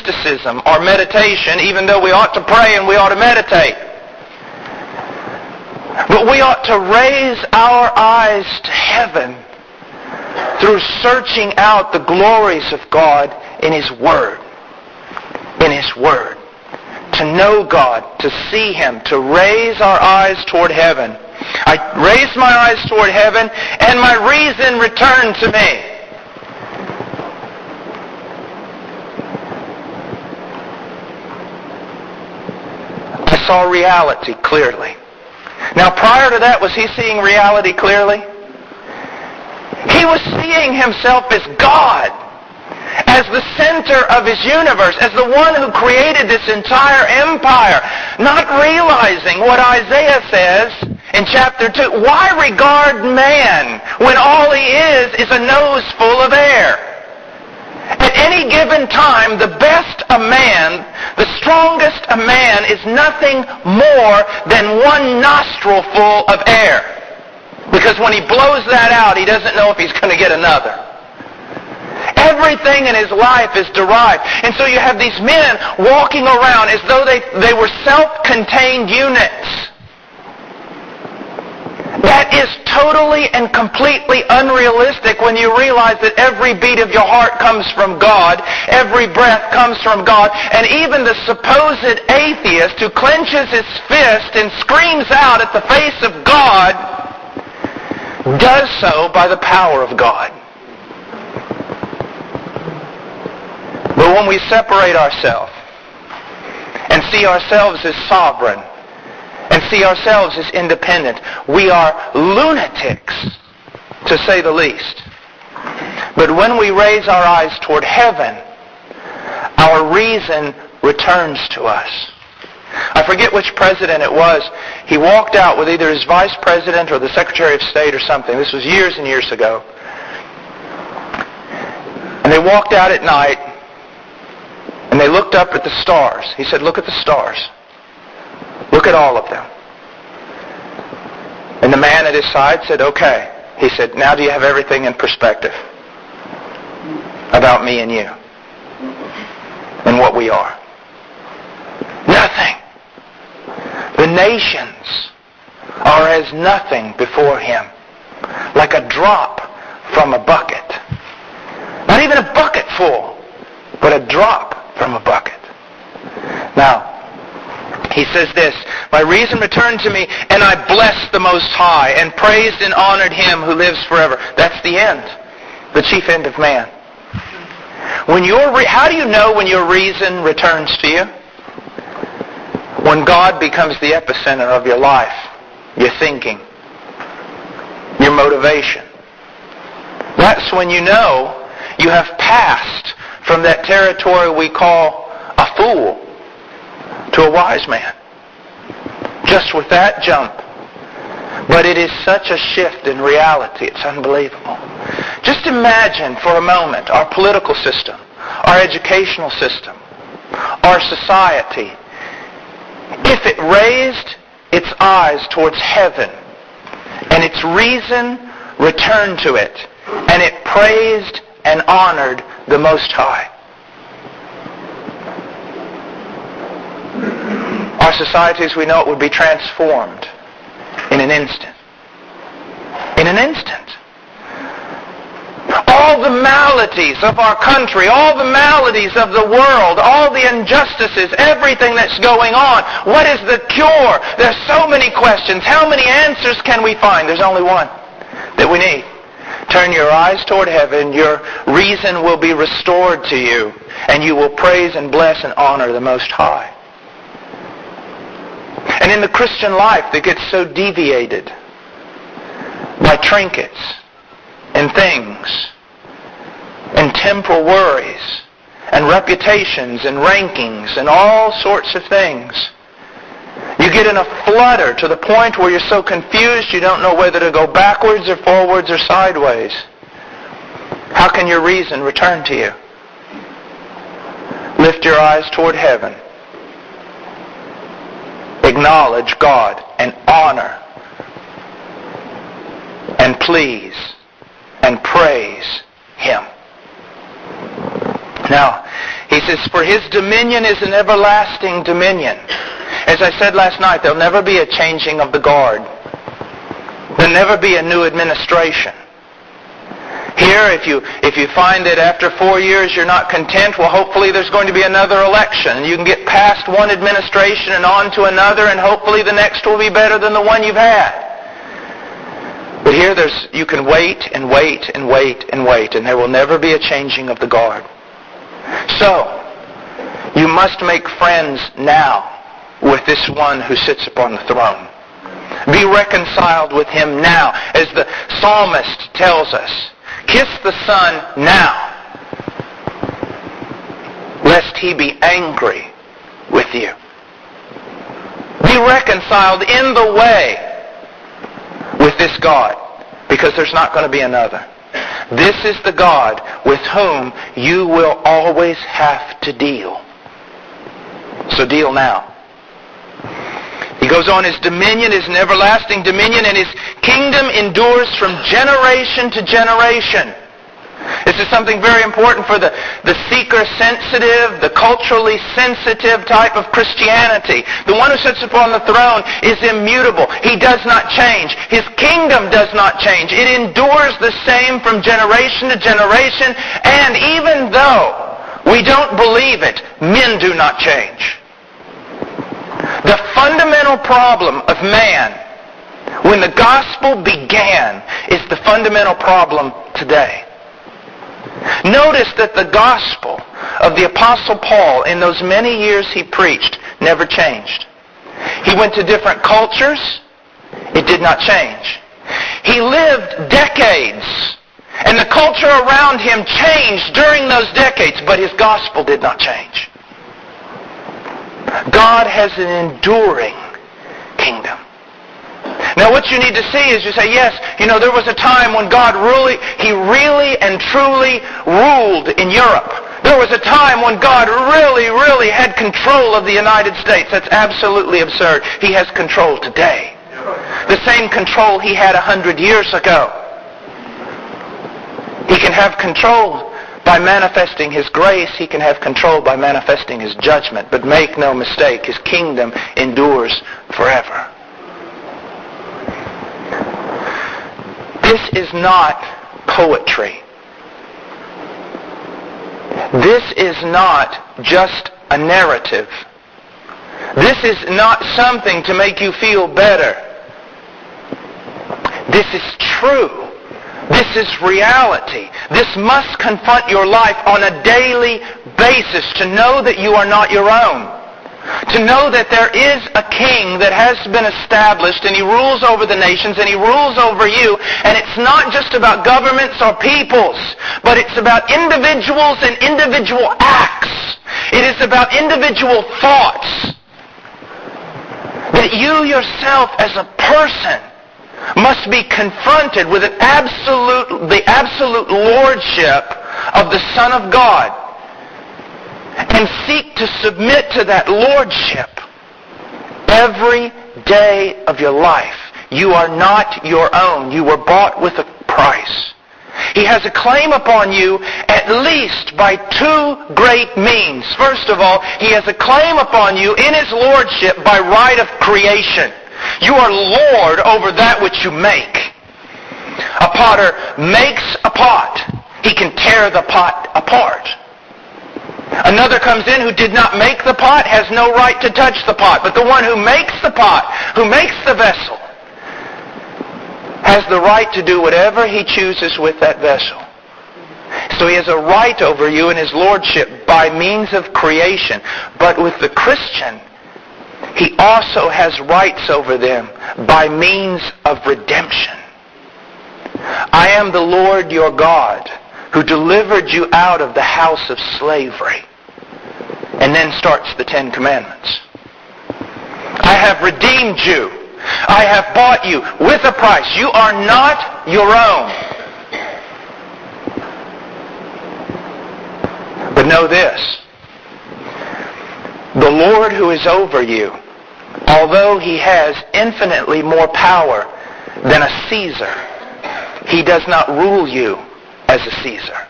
mysticism or meditation, even though we ought to pray and we ought to meditate. But we ought to raise our eyes to heaven through searching out the glories of God in His Word. In His Word. To know God, to see Him, to raise our eyes toward heaven. I raised my eyes toward heaven, and my reason returned to me. I saw reality clearly. Now, prior to that, was he seeing reality clearly? He was seeing himself as God, as the center of his universe, as the one who created this entire empire, not realizing what Isaiah says in chapter 2. Why regard man when all he is a nose full of air? At any given time, the best a man, the strongest a man, is nothing more than one nostril full of air. Because when he blows that out, he doesn't know if he's going to get another. Everything in his life is derived. And so you have these men walking around as though they were self-contained units. That is totally and completely unrealistic when you realize that every beat of your heart comes from God, every breath comes from God, and even the supposed atheist who clenches his fist and screams out at the face of God does so by the power of God. But when we separate ourselves and see ourselves as sovereign and see ourselves as independent, we are lunatics, to say the least. But when we raise our eyes toward heaven, our reason returns to us. I forget which president it was. He walked out with either his vice president or the Secretary of State or something. This was years and years ago. And they walked out at night and they looked up at the stars. He said, "Look at the stars. Look at all of them." And the man at his side said, "Okay." He said, "Now do you have everything in perspective about me and you and what we are?" Nothing. The nations are as nothing before Him, like a drop from a bucket. Not even a bucket full, but a drop from a bucket. Now, he says this, "My reason returned to me, and I blessed the Most High, and praised and honored Him who lives forever." That's the end, the chief end of man. How do you know when your reason returns to you? When God becomes the epicenter of your life, your thinking, your motivation. That's when you know you have passed from that territory we call a fool to a wise man. Just with that jump. But it is such a shift in reality, it's unbelievable. Just imagine for a moment our political system, our educational system, our society, if it raised its eyes towards heaven and its reason returned to it, and it praised and honored the Most High. Our society as we know it would be transformed in an instant. In an instant. All the maladies of our country, all the maladies of the world, all the injustices, everything that's going on. What is the cure? There's so many questions. How many answers can we find? There's only one that we need. Turn your eyes toward heaven. Your reason will be restored to you, and you will praise and bless and honor the Most High. And in the Christian life that gets so deviated by trinkets and things and temporal worries and reputations and rankings and all sorts of things. You get in a flutter to the point where you're so confused you don't know whether to go backwards or forwards or sideways. How can your reason return to you? Lift your eyes toward heaven. Acknowledge God and honor and please and praise Him. Now, He says, for his dominion is an everlasting dominion. As I said last night, there'll never be a changing of the guard. There'll never be a new administration. Here, if you find that after 4 years you're not content, well, hopefully there's going to be another election. You can get past one administration and on to another, and hopefully the next will be better than the one you've had. But here you can wait and wait and wait and wait, and there will never be a changing of the guard. So, you must make friends now with this one who sits upon the throne. Be reconciled with him now, as the psalmist tells us. Kiss the Son now, lest he be angry with you. Be reconciled in the way with this God, because there's not going to be another. This is the God with whom you will always have to deal. So deal now. He goes on, his dominion is an everlasting dominion, and his kingdom endures from generation to generation. This is something very important for the seeker-sensitive, the culturally sensitive type of Christianity. The one who sits upon the throne is immutable. He does not change. His kingdom does not change. It endures the same from generation to generation, and even though we don't believe it, men do not change. The fundamental problem of man, when the gospel began, is the fundamental problem today. Notice that the gospel of the Apostle Paul, in those many years he preached, never changed. He went to different cultures. It did not change. He lived decades, and the culture around him changed during those decades, but his gospel did not change. God has an enduring kingdom. Now what you need to see is you say, yes, there was a time when God really and truly ruled in Europe. There was a time when God really had control of the United States. That's absolutely absurd. He has control today. The same control he had 100 years ago. He can have control by manifesting his grace. He can have control by manifesting his judgment. But make no mistake, his kingdom endures forever. This is not poetry. This is not just a narrative. This is not something to make you feel better. This is true. This is reality. This must confront your life on a daily basis to know that you are not your own. To know that there is a king that has been established, and he rules over the nations, and he rules over you. And it's not just about governments or peoples, but it's about individuals and individual acts. It is about individual thoughts. That you yourself as a person must be confronted with the absolute lordship of the Son of God, and seek to submit to that lordship every day of your life. You are not your own. You were bought with a price. He has a claim upon you at least by two great means. First of all, he has a claim upon you in his lordship by right of creation. You are Lord over that which you make. A potter makes a pot. He can tear the pot apart. Another comes in who did not make the pot, has no right to touch the pot. But the one who makes the pot, who makes the vessel, has the right to do whatever he chooses with that vessel. So he has a right over you in his lordship by means of creation. But with the Christian, he also has rights over them by means of redemption. I am the Lord your God, who delivered you out of the house of slavery. And then starts the Ten Commandments. I have redeemed you. I have bought you with a price. You are not your own. But know this. The Lord who is over you, although he has infinitely more power than a Caesar, he does not rule you as a Caesar.